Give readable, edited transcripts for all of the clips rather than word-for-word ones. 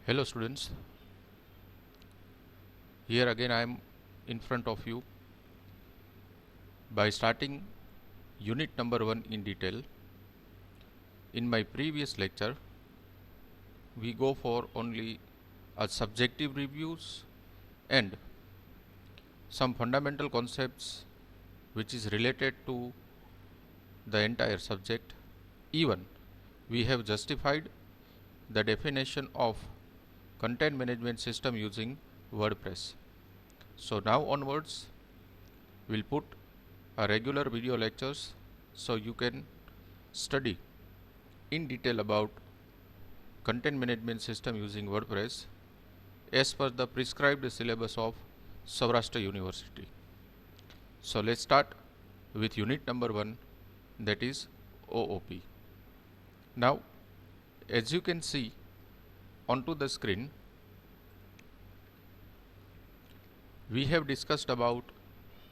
Hello students, here again I am in front of you by starting unit number 1 in detail. In my previous lecture, we go for only a subjective reviews and some fundamental concepts which is related to the entire subject. Even we have justified the definition of content management system using WordPress. So now onwards, we'll put a regular video lectures so you can study in detail about content management system using WordPress as per the prescribed syllabus of Saurashtra University. So let's start with unit number 1, that is OOP. Now as you can see onto the screen, we have discussed about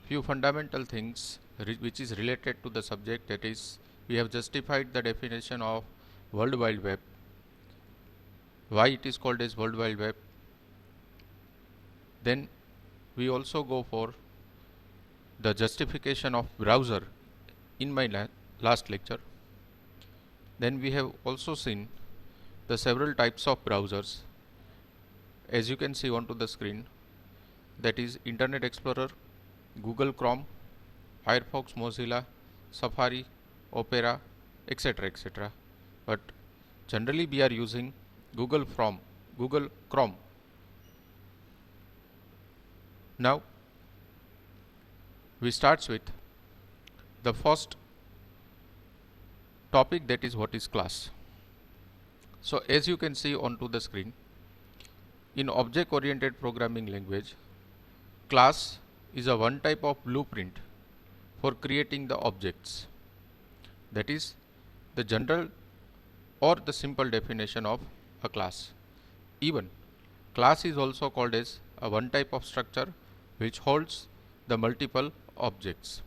few fundamental things which is related to the subject, that is we have justified the definition of World Wide Web, why it is called as World Wide Web. Then we also go for the justification of browser in my last lecture. Then we have also seen the several types of browsers as you can see onto the screen, that is Internet Explorer, Google Chrome, Firefox, Mozilla, Safari, Opera, etc. But generally we are using Google Chrome. Now we starts with the first topic, that is what is class. So as you can see onto the screen, in object oriented programming language, class is a one type of blueprint for creating the objects. That is the general or the simple definition of a class. Even class is also called as a one type of structure which holds the multiple objects.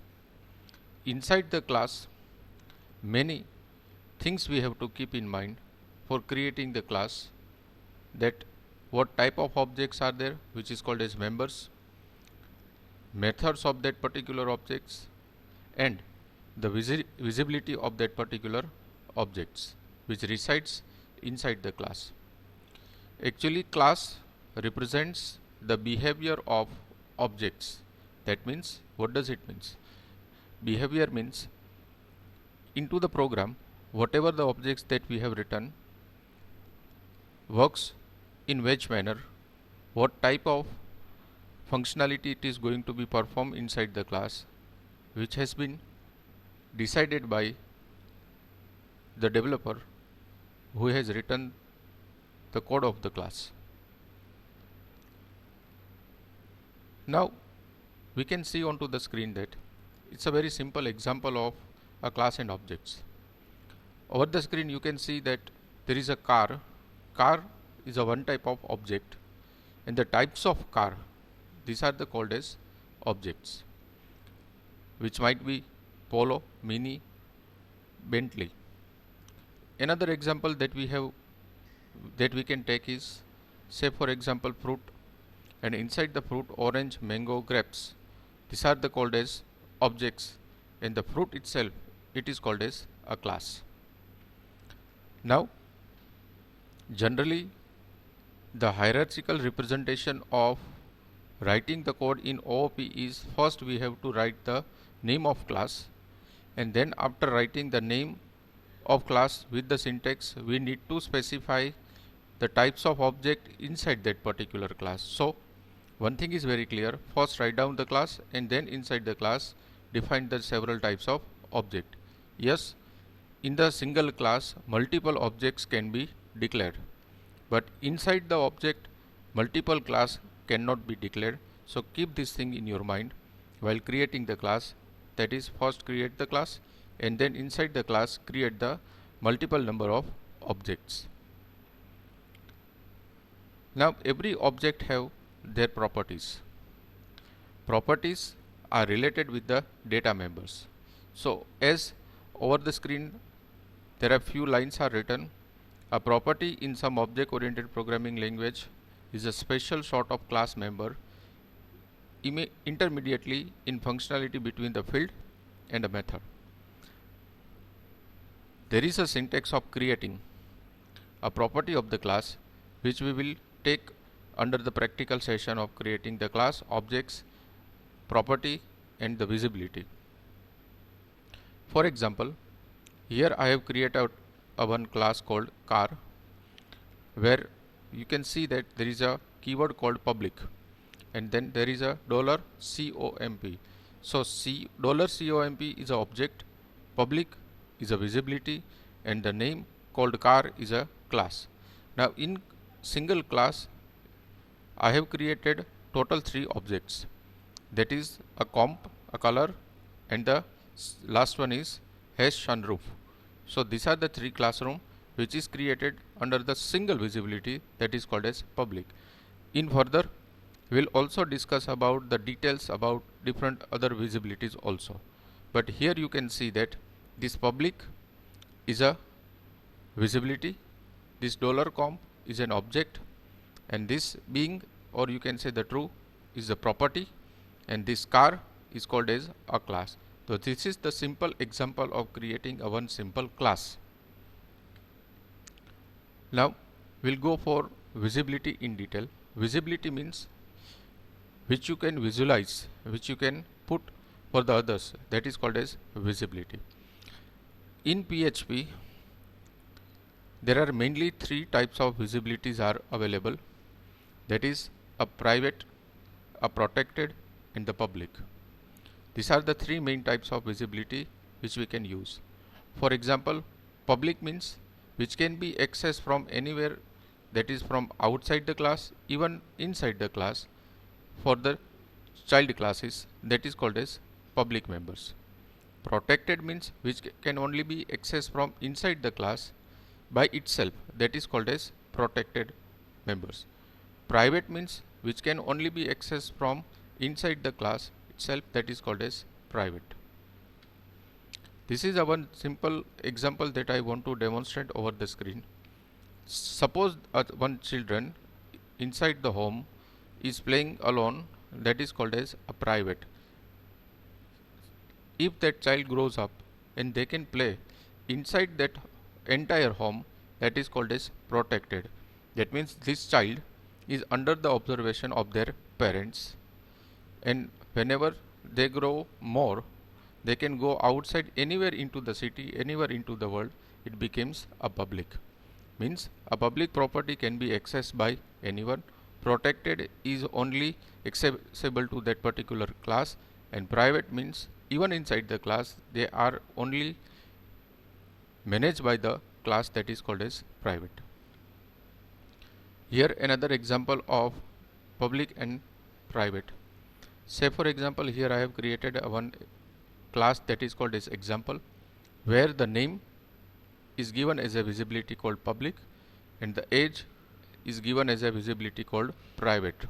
Inside the class, many things we have to keep in mind for creating the class, that what type of objects are there, which is called as members, methods of that particular objects, and the visibility of that particular objects which resides inside the class. Actually class represents the behavior of objects. That means, what does it means? Behavior means into the program whatever the objects that we have written works in which manner, what type of functionality it is going to be performed inside the class, which has been decided by the developer who has written the code of the class. Now we can see onto the screen that it's a very simple example of a class and objects. Over the screen you can see that there is a car. Car is a one type of object, and the types of car, these are the called as objects, which might be Polo, Mini, Bentley. Another example that we can take is, say for example, fruit, and inside the fruit orange, mango, grapes. These are the called as objects, and the fruit itself, it is called as a class. Now generally the hierarchical representation of writing the code in OOP is, first we have to write the name of class, and then after writing the name of class with the syntax, we need to specify the types of object inside that particular class. So one thing is very clear, first write down the class and then inside the class define the several types of object. Yes, in the single class multiple objects can be declared, but inside the object multiple class cannot be declared. So keep this thing in your mind while creating the class, that is first create the class and then inside the class create the multiple number of objects. Now every object have their properties. Properties are related with the data members. So as over the screen there are few lines are written, A property in some object-oriented programming language is a special sort of class member intermediately in functionality between the field and a method. There is a syntax of creating a property of the class, which we will take under the practical session of creating the class, objects, property and the visibility. For example, here I have created a one class called car, where you can see that there is a keyword called public and then there is a $COMP. So $COMP is an object, public is a visibility and the name called car is a class. Now in single class I have created total 3 objects, that is a comp, a color and the last one is hash sunroof. So these are the 3 classroom which is created under the single visibility, that is called as public. In further we will also discuss about the details about different other visibilities also, but here you can see that this public is a visibility, this $comp is an object and this being, or you can say the true, is a property and this car is called as a class. So this is the simple example of creating a one simple class. Now we'll go for visibility in detail. Visibility means which you can visualize, which you can put for the others, that is called as visibility. In PHP there are mainly 3 types of visibilities are available, that is a private, a protected and the public. These are the 3 main types of visibility which we can use. For example, public means which can be accessed from anywhere, that is from outside the class, even inside the class. For the child classes, that is called as public members. Protected means which can only be accessed from inside the class by itself, that is called as protected members. Private means which can only be accessed from inside the class itself, that is called as private. This is a one simple example that I want to demonstrate over the screen. Suppose one children inside the home is playing alone, that is called as a private. If that child grows up and they can play inside that entire home, that is called as protected. That means this child is under the observation of their parents, and whenever they grow more, they can go outside anywhere into the city, anywhere into the world, it becomes a public. Means a public property can be accessed by anyone. Protected is only accessible to that particular class, and private means even inside the class they are only managed by the class, that is called as private. Here another example of public and private. Say for example, here I have created a one class that is called as example, where the name is given as a visibility called public and the age is given as a visibility called private.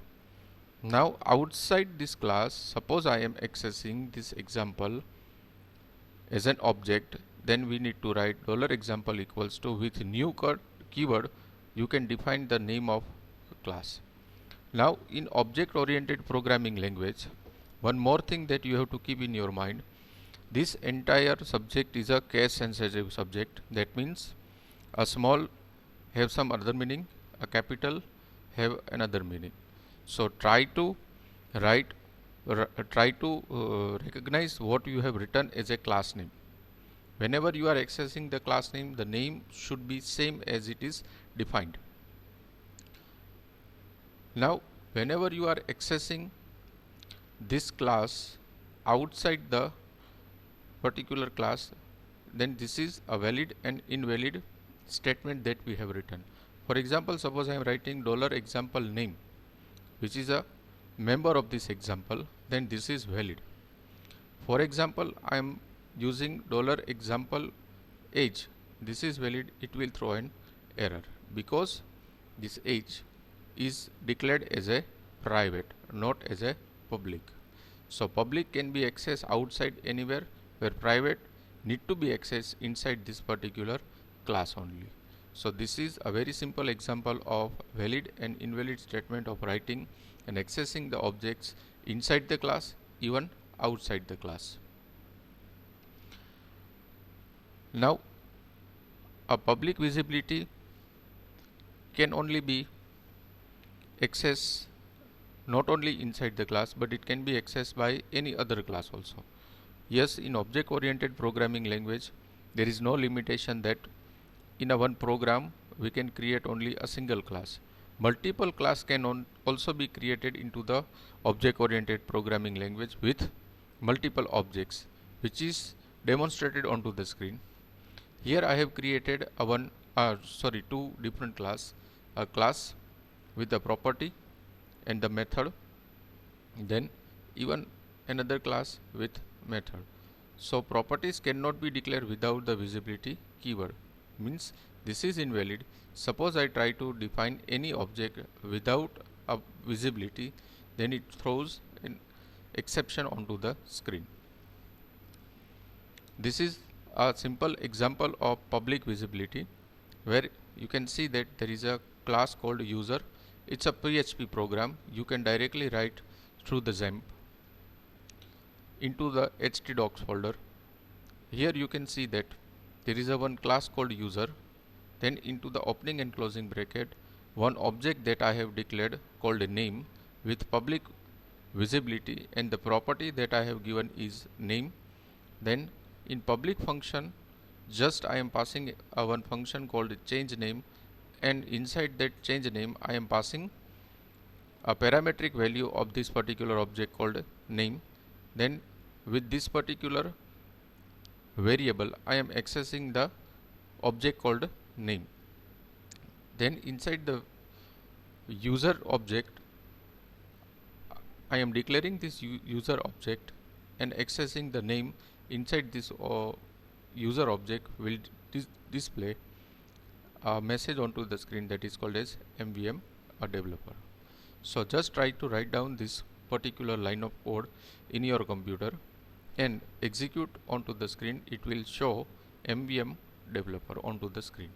Now outside this class, suppose I am accessing this example as an object, then we need to write $example equals to, with new keyword you can define the name of class. Now in object oriented programming language, one more thing that you have to keep in your mind, this entire subject is a case sensitive subject. That means a small have some other meaning, a capital have another meaning. So try to write, recognize what you have written as a class name. Whenever you are accessing the class name, the name should be same as it is defined. Now whenever you are accessing this class outside the particular class, then this is a valid and invalid statement that we have written. For example, suppose I am writing $example name, which is a member of this example, then this is valid. For example, I am using $example age, this is valid, it will throw an error because this age is declared as a private, not as a public. So public can be accessed outside anywhere, where private need to be accessed inside this particular class only. So this is a very simple example of valid and invalid statement of writing and accessing the objects inside the class, even outside the class. Now, a public visibility can only be accessed not only inside the class, but it can be accessed by any other class also. Yes, in object oriented programming language, there is no limitation that in a one program we can create only a single class. Multiple class can also be created into the object oriented programming language with multiple objects, which is demonstrated onto the screen. Here I have created two different class, a class with the property and the method, then even another class with method. So properties cannot be declared without the visibility keyword, means this is invalid. Suppose I try to define any object without a visibility, then it throws an exception onto the screen. This is a simple example of public visibility, where you can see that there is a class called user. It's a PHP program. You can directly write through the XAMPP into the htdocs folder. Here you can see that there is a one class called user, then into the opening and closing bracket one object that I have declared called a name with public visibility, and the property that I have given is name. Then in public function, just I am passing a one function called change name, and inside that change name I am passing a parametric value of this particular object called name. Then with this particular variable I am accessing the object called name. Then inside the user object I am declaring this user object and accessing the name. Inside this user object will display a message onto the screen that is called as MVM a developer. So just try to write down this particular line of code in your computer and execute onto the screen. It will show MVM developer onto the screen.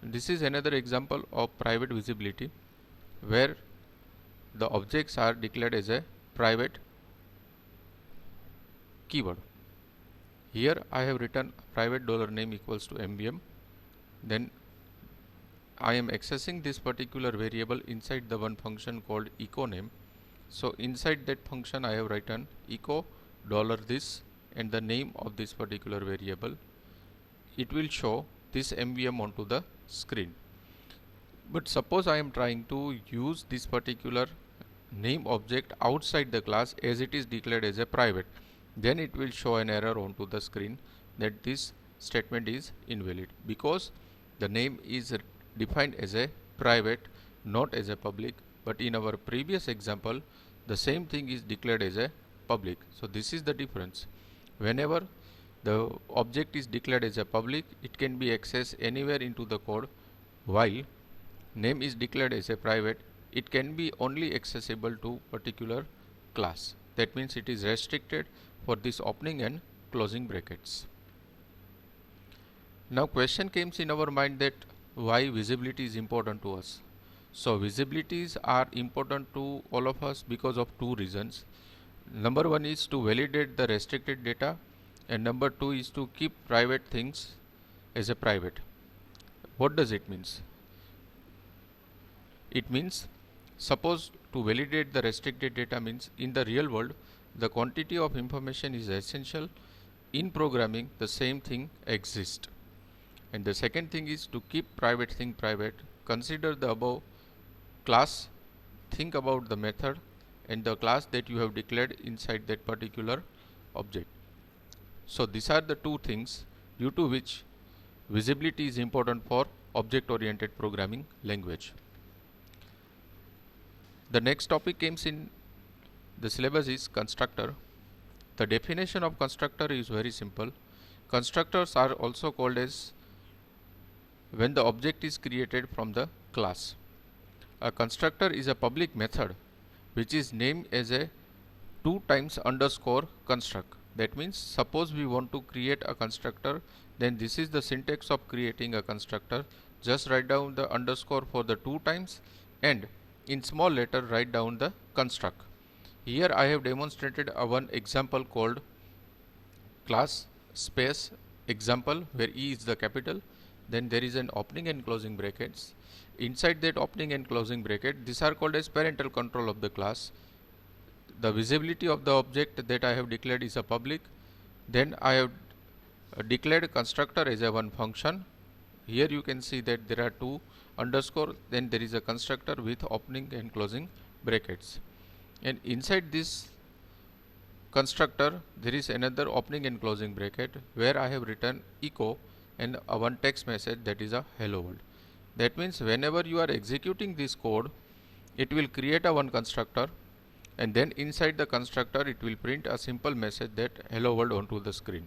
This is another example of private visibility, where the objects are declared as a private keyword. Here I have written private $name equals to MVM. Then I am accessing this particular variable inside the one function called echo name. So inside that function I have written echo $this and the name of this particular variable. It will show this MVM onto the screen. But suppose I am trying to use this particular name object outside the class as it is declared as a private, then it will show an error onto the screen that this statement is invalid, because the name is defined as a private, not as a public. But in our previous example, the same thing is declared as a public. So this is the difference. Whenever the object is declared as a public, it can be accessed anywhere into the code, while name is declared as a private, it can be only accessible to particular class. That means it is restricted for this opening and closing brackets. Now question comes in our mind that why visibility is important to us. So visibilities are important to all of us because of two reasons. Number one is to validate the restricted data, and number two is to keep private things as a private. What does it mean? It means, suppose to validate the restricted data means in the real world the quantity of information is essential. In programming the same thing exists. And the second thing is to keep private thing private. Consider the above class, think about the method and the class that you have declared inside that particular object. So these are the two things due to which visibility is important for object oriented programming language. The next topic comes in the syllabus is constructor. The definition of constructor is very simple. Constructors are also called as when the object is created from the class. A constructor is a public method which is named as a 2 times underscore construct. That means suppose we want to create a constructor then this is the syntax of creating a constructor. Just write down the underscore for the 2 times and in small letter write down the construct. Here I have demonstrated one example called class space example, where E is the capital, then there is an opening and closing brackets. Inside that opening and closing bracket, these are called as parental control of the class. The visibility of the object that I have declared is a public. Then I have declared constructor as a one function. Here you can see that there are 2 underscore, then there is a constructor with opening and closing brackets, and inside this constructor there is another opening and closing bracket where I have written echo and one text message, that is a hello world. That means whenever you are executing this code, it will create a one constructor, and then inside the constructor it will print a simple message that hello world onto the screen.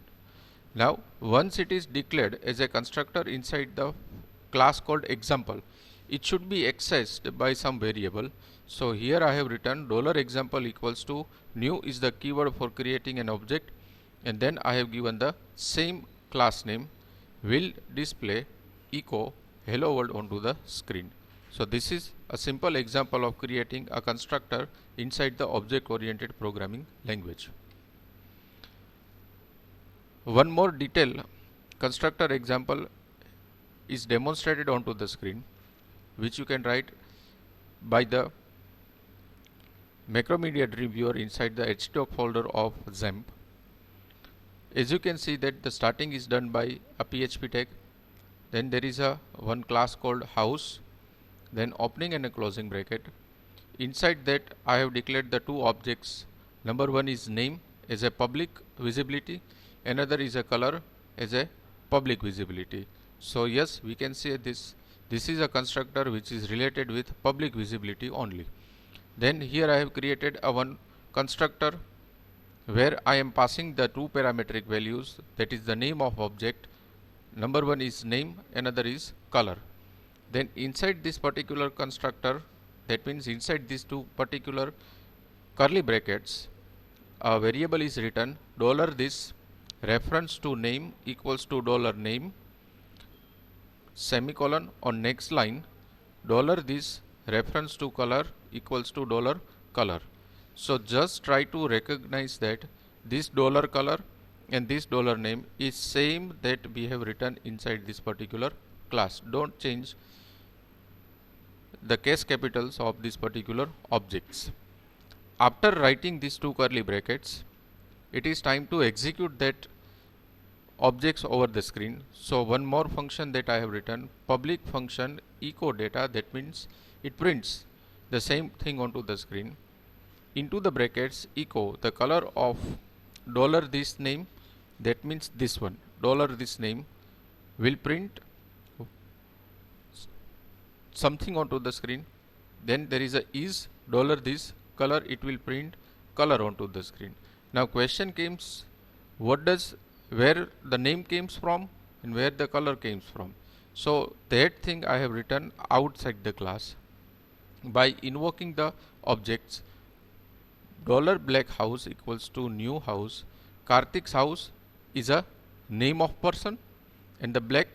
Now once it is declared as a constructor inside the class called example, it should be accessed by some variable. So here I have written $example equals to new is the keyword for creating an object, and then I have given the same class name will display echo hello world onto the screen. So this is a simple example of creating a constructor inside the object oriented programming language. One more detail constructor example is demonstrated onto the screen, which you can write by the Macromedia Dream Viewer inside the htdoc folder of XAMPP. As you can see that the starting is done by a PHP tag, then there is a one class called house, then opening and a closing bracket. Inside that I have declared the 2 objects. Number 1 is name as a public visibility, another is a color as a public visibility. So yes, we can say this is a constructor which is related with public visibility only. Then here I have created a one constructor where I am passing the 2 parametric values, that is the name of object. Number 1 is name, another is color. Then inside this particular constructor, that means inside these 2 particular curly brackets, a variable is written $this reference to name equals to $name semicolon. On next line, $this reference to color equals to $color. So just try to recognize that this $color and this $name is same that we have written inside this particular class. Don't change the case capitals of these particular objects. After writing these 2 curly brackets, it is time to execute that objects over the screen. So one more function that I have written, public function echo data, that means it prints the same thing onto the screen. Into the brackets echo the color of $this name, that means this one $this name will print something onto the screen. Then there is a is $this color, it will print color onto the screen. Now question comes, where the name came from and where the color came from. So that thing I have written outside the class by invoking the objects $black house equals to new house. Karthik's house is a name of person and the black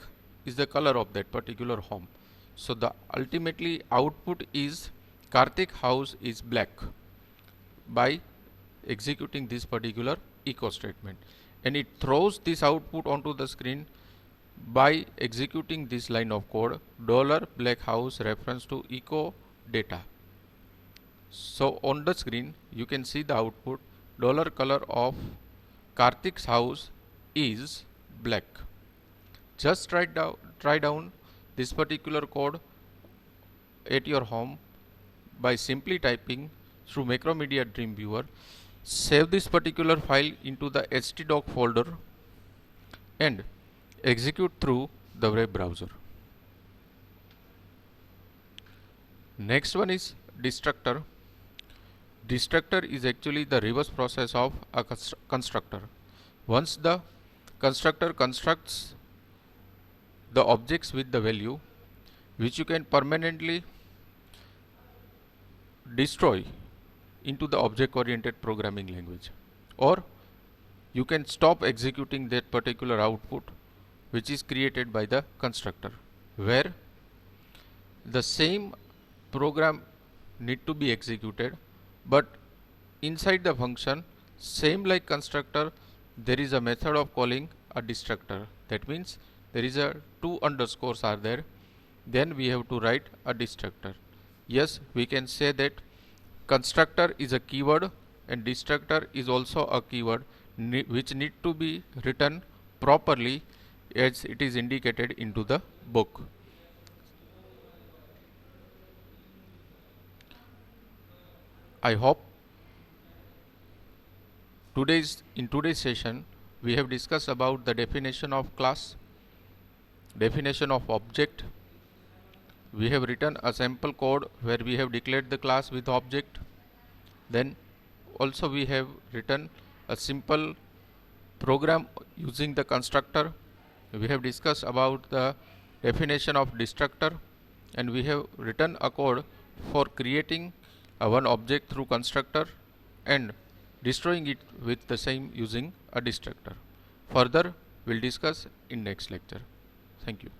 is the color of that particular home. So the ultimately output is Karthik house is black by executing this particular echo statement, and it throws this output onto the screen by executing this line of code $black house reference to echo data. So on the screen you can see the output $color of Karthik's house is black. Just try down this particular code at your home by simply typing through Macromedia Dream Viewer. Save this particular file into the htdoc folder and execute through the web browser. Next one is destructor. Destructor is actually the reverse process of a constructor. Once the constructor constructs the objects with the value, which you can permanently destroy into the object oriented programming language, or you can stop executing that particular output which is created by the constructor, where the same program need to be executed, but inside the function, same like constructor, there is a method of calling a destructor. That means there is a two underscores are there, then we have to write a destructor. Yes, we can say that constructor is a keyword and destructor is also a keyword which need to be written properly as it is indicated into the book. I hope in today's session we have discussed about the definition of class, definition of object. We have written a sample code where we have declared the class with object. Then also we have written a simple program using the constructor. We have discussed about the definition of destructor, and we have written a code for creating a one object through constructor and destroying it with the same using a destructor. Further, we'll discuss in next lecture. Thank you.